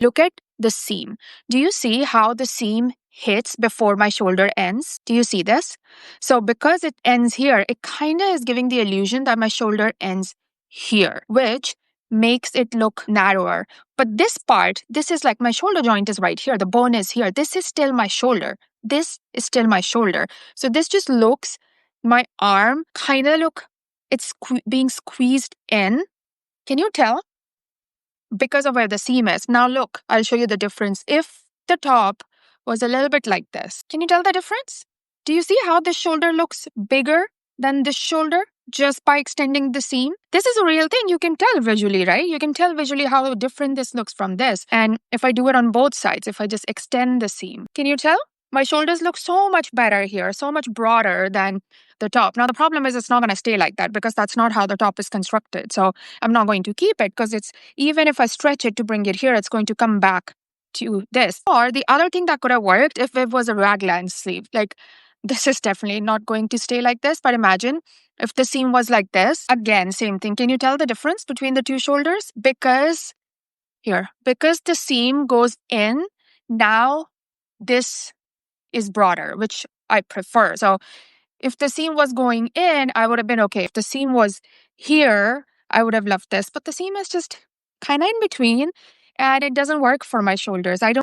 Look at the seam. Do you see how the seam hits before my shoulder ends? Do you see this? So because it ends here, it kind of is giving the illusion that my shoulder ends here, which makes it look narrower. But this part, this is like my shoulder joint is right here. The bone is here. This is still my shoulder. This is still my shoulder. So this just looks, my arm kind of look, it's being squeezed in. Can you tell? Because of where the seam is. Now look, I'll show you the difference. If the top was a little bit like this, can you tell the difference? Do you see how this shoulder looks bigger than this shoulder just by extending the seam? This is a real thing. You can tell visually, right? You can tell visually how different this looks from this. And if I do it on both sides, if I just extend the seam, can you tell? My shoulders look so much better here, so much broader than the top. Now, the problem is it's not going to stay like that because that's not how the top is constructed. So I'm not going to keep it because it's, even if I stretch it to bring it here, it's going to come back to this. Or the other thing that could have worked if it was a raglan sleeve. Like, this is definitely not going to stay like this. But imagine if the seam was like this. Again, same thing. Can you tell the difference between the two shoulders? Because the seam goes in, now this is broader, which I prefer. So if the seam was going in, I would have been okay. If the seam was here, I would have loved this. But the seam is just kind of in between and it doesn't work for my shoulders. I don't